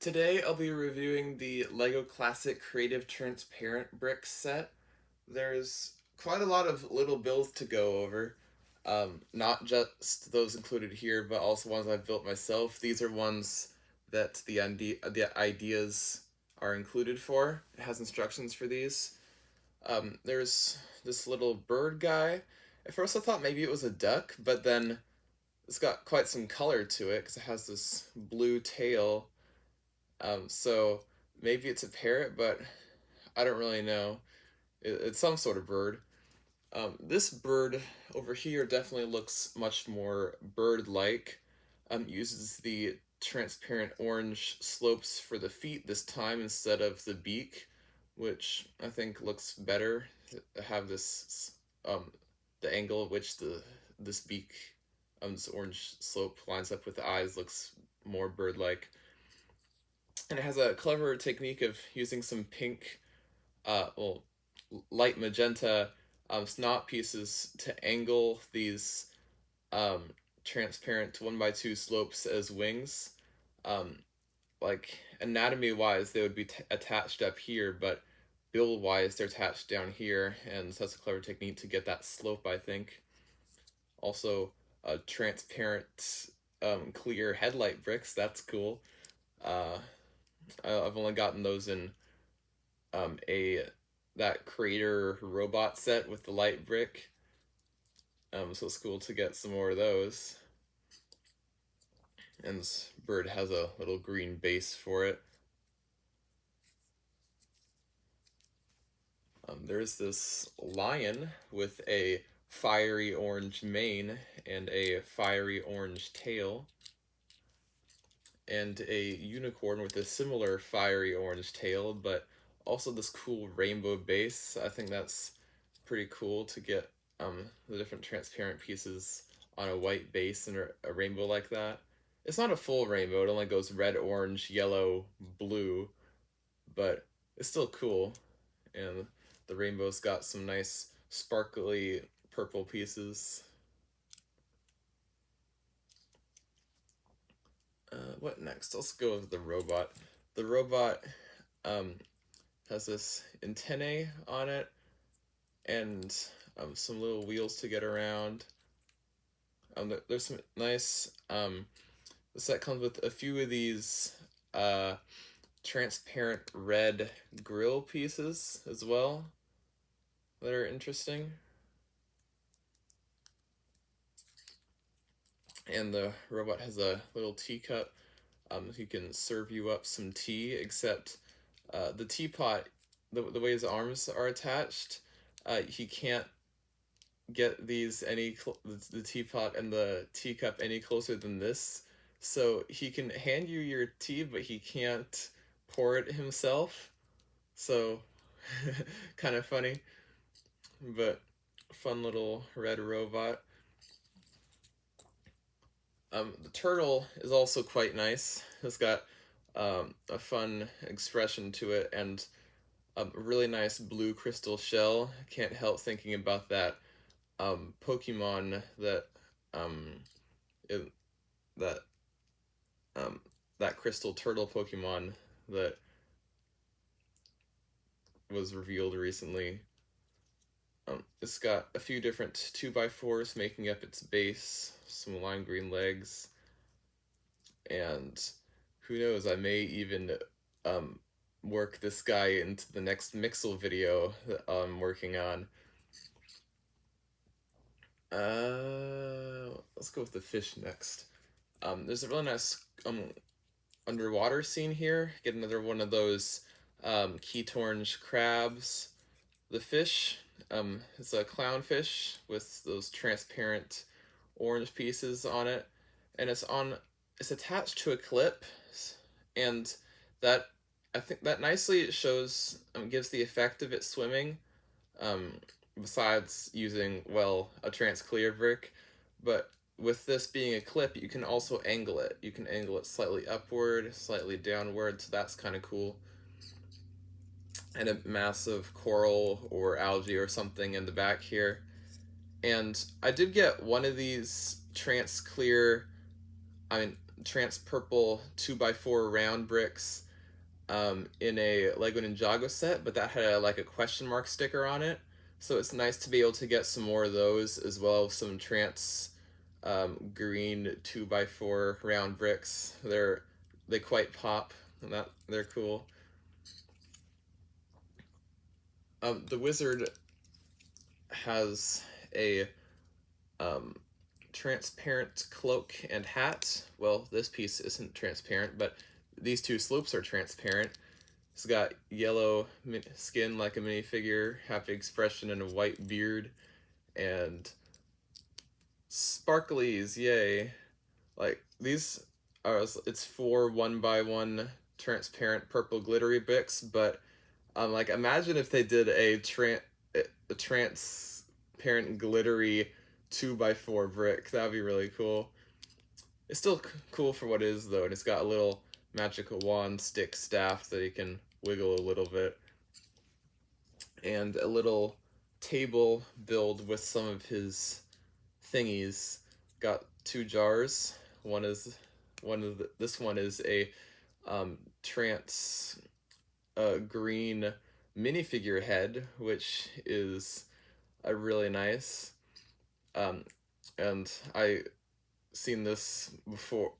Today I'll be reviewing the LEGO Classic Creative Transparent Brick set. There's quite a lot of little builds to go over. Not just those included here, but also ones I've built myself. These are ones that the ideas are included for. It has instructions for these. There's this little bird guy. At first I thought maybe it was a duck, but then it's got quite some color to it because it has this blue tail, so maybe it's a parrot, but I don't really know. It's some sort of bird. This bird over here definitely looks much more bird-like. Uses the transparent orange slopes for the feet this time instead of the beak, which I think looks better. Have this the angle at which this beak, this orange slope lines up with the eyes looks more bird-like. And it has a clever technique of using some pink, well, light magenta snot pieces to angle these um, transparent 1x2 slopes as wings. Um, like anatomy wise, they would be attached up here, but build wise, they're attached down here, and so that's a clever technique to get that slope, I think. Also, transparent, clear headlight bricks, that's cool. Uh, I've only gotten those in a that creator robot set with the light brick. So it's cool to get some more of those. And this bird has a little green base for it. There's this lion with a fiery orange mane and a fiery orange tail, and a unicorn with a similar fiery orange tail, but also this cool rainbow base. I think that's pretty cool to get the different transparent pieces on a white base and a rainbow like that. It's not a full rainbow, it only goes red, orange, yellow, blue, but it's still cool. And the rainbow's got some nice sparkly purple pieces. What next? Let's go with the robot. The robot um, has this antennae on it and some little wheels to get around. There's some nice. The set comes with a few of these transparent red grill pieces as well that are interesting. And the robot has a little teacup. He can serve you up some tea, except the teapot, the way his arms are attached, he can't get the teapot and the teacup any closer than this. So he can hand you your tea, but he can't pour it himself. So kind of funny, but fun little red robot. The turtle is also quite nice. It's got a fun expression to it and a really nice blue crystal shell. Can't help thinking about that Pokemon that um, it, that um, that crystal turtle Pokemon that was revealed recently. It's got a few different 2x4s making up its base, some lime green legs, and who knows, I may even um, work this guy into the next Mixel video that I'm working on. Let's go with the fish next. There's a really nice underwater scene here. Get another one of those keytornge crabs. The fish is a clownfish with those transparent orange pieces on it, and it's attached to a clip, and that I think that nicely shows gives the effect of it swimming. Um, Besides using, well, a transclear brick, but with this being a clip, you can also angle it. You can angle it slightly upward, slightly downward, so that's kind of cool. And a massive coral or algae or something in the back here. And I did get one of these trans clear, I mean, trans purple 2x4 round bricks in a Lego Ninjago set, but that had like a question mark sticker on it. So it's nice to be able to get some more of those, as well as some trans green 2x4 round bricks. They quite pop, and they're cool. The wizard has a um, transparent cloak and hat. Well, this piece isn't transparent, but these two slopes are transparent. It's got yellow skin like a minifigure, happy expression, and a white beard, and sparklies, yay. Like, these are, it's 4 1x1 transparent purple glittery bricks, but like, imagine if they did a transparent glittery 2x4 brick. That would be really cool. It's still cool for what it is, though, and it's got a little magical wand stick staff that he can wiggle a little bit, and a little table build with some of his thingies. Got 2 jars. This one is a trance green minifigure head, which is a really nice. And I seen this before.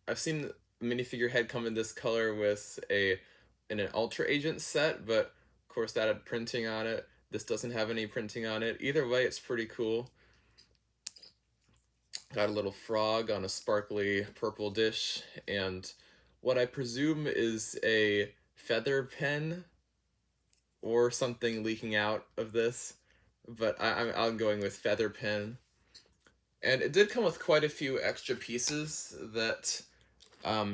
I've seen minifigure head come in this color with in an Ultra Agent set, but of course that had printing on it. This doesn't have any printing on it. Either way, it's pretty cool. Got a little frog on a sparkly purple dish, and what I presume is a feather pen or something leaking out of this, but I'm going with feather pen. And it did come with quite a few extra pieces that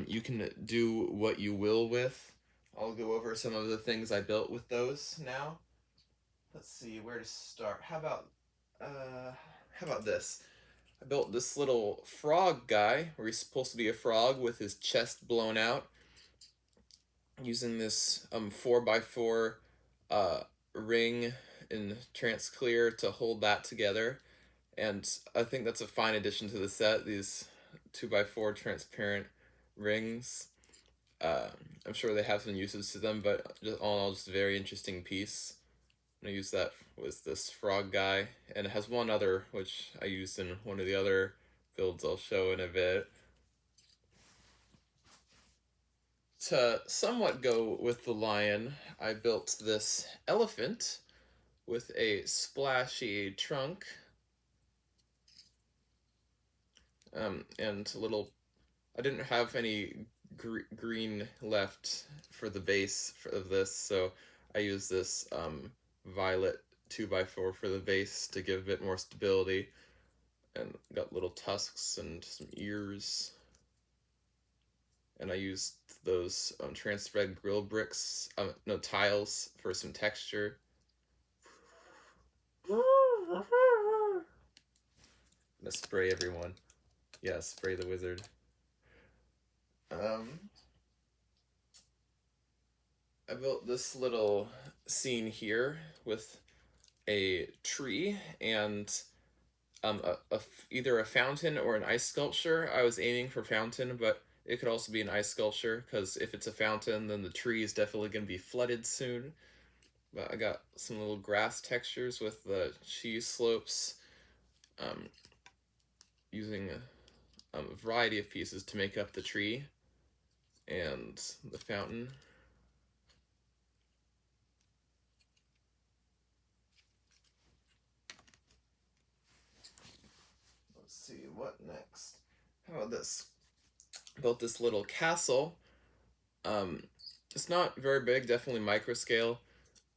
you can do what you will with. I'll go over some of the things I built with those now. Let's see where to start. How about this? I built this little frog guy, where he's supposed to be a frog with his chest blown out, using this 4x4 ring in trance clear to hold that together. And I think that's a fine addition to the set, these 2x4 transparent rings. I'm sure they have some uses to them, but all in all, just a very interesting piece. I'm going to use that with this frog guy, and it has one other, which I used in one of the other builds I'll show in a bit. To somewhat go with the lion, I built this elephant with a splashy trunk, and I didn't have any green left for the base of this, so I used this violet 2x4 for the base to give a bit more stability, and got little tusks and some ears. And I used those transparent grill bricks, no, tiles for some texture. I'm gonna spray everyone. Yeah, spray the wizard. I built this little scene here with a tree and either a fountain or an ice sculpture. I was aiming for fountain, but it could also be an ice sculpture, because if it's a fountain, then the tree is definitely going to be flooded soon. But I got some little grass textures with the cheese slopes, using a variety of pieces to make up the tree and the fountain. Let's see, what next? How about this? I built this little castle. It's not very big, definitely micro scale,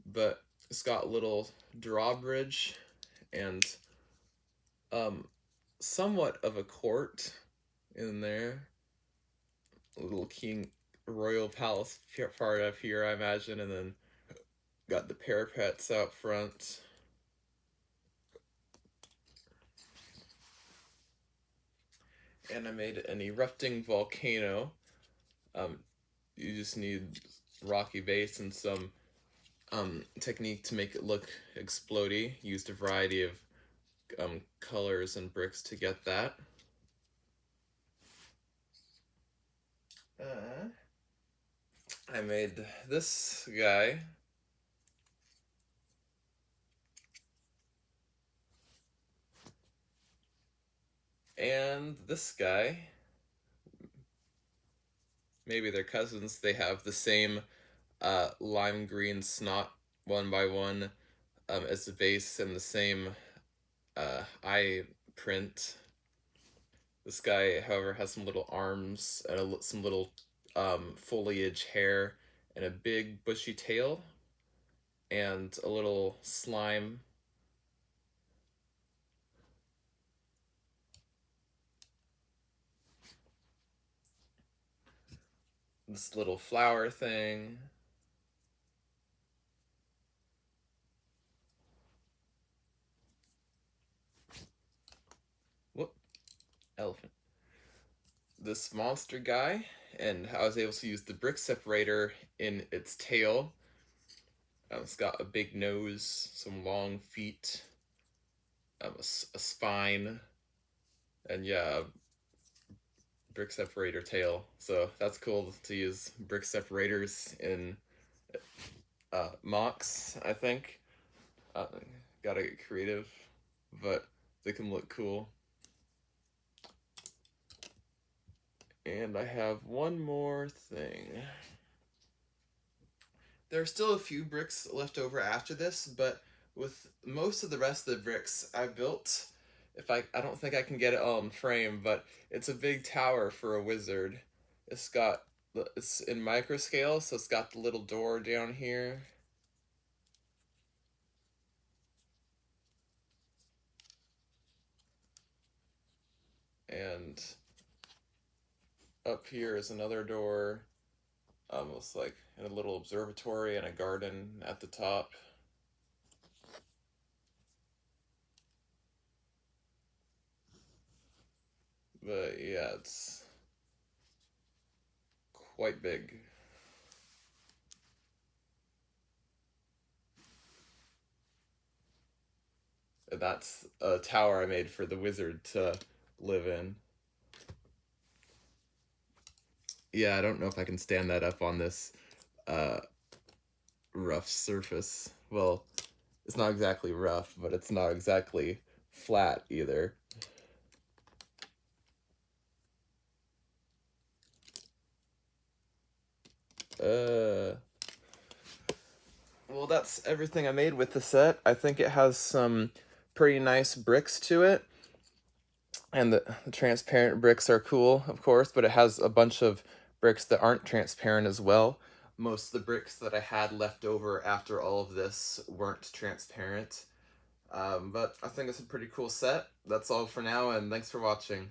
but it's got a little drawbridge and somewhat of a court in there. A little king royal palace part up here, I imagine, and then got the parapets out front. And I made an erupting volcano. You just need rocky base and some technique to make it look explodey. Used a variety of colors and bricks to get that. Uh, I made this guy and this guy. Maybe they're cousins. They have the same lime green snot one by one as the base and the same eye print. This guy, however, has some little arms and some little foliage hair and a big bushy tail and a little slime. This little flower thing. Whoop, elephant. This monster guy, and I was able to use the brick separator in its tail. It's got a big nose, some long feet, a spine, and yeah, brick separator tail. So that's cool to use brick separators in mocks, I think. Uh, Gotta get creative, but they can look cool. And I have one more thing. There are still a few bricks left over after this, but with most of the rest of the bricks I built, if I don't think I can get it all in frame, but it's a big tower for a wizard. It's in micro scale, so it's got the little door down here. And up here is another door, almost like in a little observatory and a garden at the top. But yeah, it's quite big. And that's a tower I made for the wizard to live in. Yeah, I don't know if I can stand that up on this uh, rough surface. Well, it's not exactly rough, but it's not exactly flat either. Uh, well, that's everything I made with the set. I think it has some pretty nice bricks to it. And the transparent bricks are cool, of course, but it has a bunch of bricks that aren't transparent as well. Most of the bricks that I had left over after all of this weren't transparent. But I think it's a pretty cool set. That's all for now, and thanks for watching.